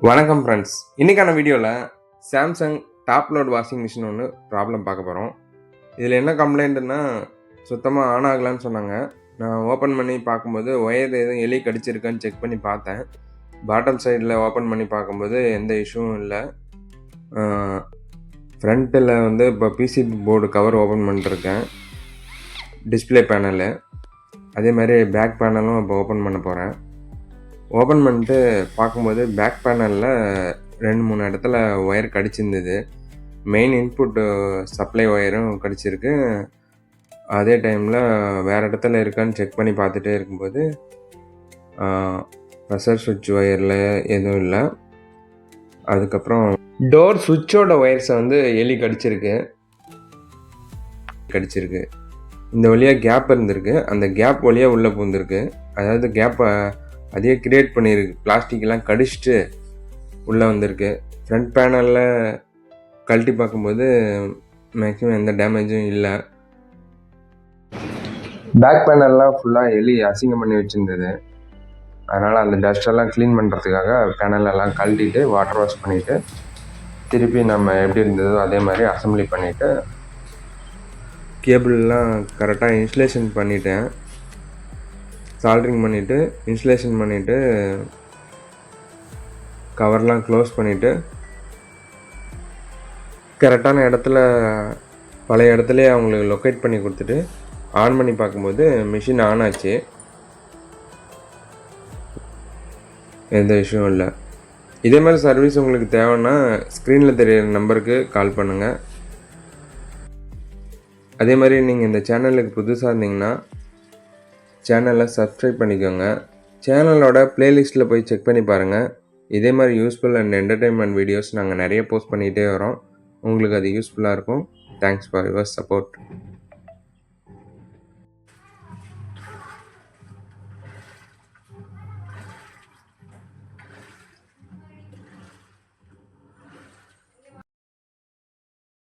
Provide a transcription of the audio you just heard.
வணக்கம் ஃப்ரெண்ட்ஸ். இன்றைக்கான வீடியோவில் Samsung top load washing machine ஒன்று ப்ராப்ளம் பார்க்க போகிறோம். இதில் என்ன கம்ப்ளைண்ட்டுன்னா சுத்தமாக ஆன் ஆகலான்னு சொன்னாங்க. நான் ஓப்பன் பண்ணி பார்க்கும்போது ஒயர் எதுவும் எலி கடிச்சிருக்கான்னு செக் பண்ணி பார்த்தேன். பாட்டம் சைடில் ஓப்பன் பண்ணி பார்க்கும்போது எந்த இஷ்யூவும் இல்லை. ஃப்ரண்ட்டில் வந்து இப்போ பிசிபி போர்டு கவர் ஓப்பன் பண்ணிட்டுருக்கேன், டிஸ்பிளே பேனலு. அதே மாதிரி பேக் பேனலும் இப்போ ஓப்பன் பண்ண போகிறேன். ஓப்பன் பண்ணிட்டு பார்க்கும்போது பேக் பேனலில் 2-3 இடத்துல ஒயர் கடிச்சிருந்தது. மெயின் இன்புட்டு சப்ளை ஒயரும் கடிச்சிருக்கு. அதே டைமில் வேறு இடத்துல இருக்கான்னு செக் பண்ணி பார்த்துட்டே இருக்கும்போது ப்ரெஷர் சுவிட்ச் ஒயரில் எதுவும் இல்லை. அதுக்கப்புறம் டோர் சுவிட்சோட ஒயர்ஸை வந்து எலி கடிச்சிருக்கு. இந்த வழியாக கேப் இருந்திருக்கு, அந்த கேப் வழியாக உள்ளே பூந்துருக்கு. அதாவது கேப்பை அதையே கிரியேட் பண்ணியிருக்கு. பிளாஸ்டிக்லாம் கடிச்சிட்டு உள்ளே வந்திருக்கு. ஃப்ரண்ட் பேனலில் கழட்டி பார்க்கும்போது மேக்ஸிமம் எந்த டேமேஜும் இல்லை. பேக் பேனல்லாம் ஃபுல்லாக எலி அசிங்கம் பண்ணி வச்சுருந்தது. அதனால் அந்த டஸ்டெல்லாம் க்ளீன் பண்ணுறதுக்காக பேனலெல்லாம் கழட்டிட்டு வாட்டர் வாஷ் பண்ணிவிட்டு திருப்பி நம்ம எப்படி இருந்ததோ அதே மாதிரி அசம்பிளி பண்ணிவிட்டு கேபிள்லாம் கரெக்டாக இன்ஸ்டலேஷன் பண்ணிட்டேன். சால்ட்ரிங் பண்ணிவிட்டு இன்ஸ்டலேஷன் பண்ணிவிட்டு கவர்லாம் க்ளோஸ் பண்ணிவிட்டு கரெக்டான இடத்துல பழைய இடத்துலையே அவங்களுக்கு லொக்கேட் பண்ணி கொடுத்துட்டு ஆன் பண்ணி பார்க்கும்போது மிஷின் ஆன் ஆச்சு. எந்த இஷ்யூவும் இல்லை. இதே மாதிரி சர்வீஸ் உங்களுக்கு தேவைன்னா ஸ்க்ரீனில் தெரியிற நம்பருக்கு கால் பண்ணுங்கள். அதே மாதிரி நீங்கள் இந்த சேனலுக்கு புதுசாக இருந்தீங்கன்னா சேனலை சப்ஸ்கிரைப் பண்ணிக்கோங்க. சேனலோட ப்ளேலிஸ்ட்டில் போய் செக் பண்ணி பாருங்கள். இதே மாதிரி யூஸ்ஃபுல் அண்ட் என்டர்டெயின்மெண்ட் வீடியோஸ் நாங்கள் நிறைய போஸ்ட் பண்ணிகிட்டே வரோம். உங்களுக்கு அது யூஸ்ஃபுல்லாக இருக்கும். Thanks for your support.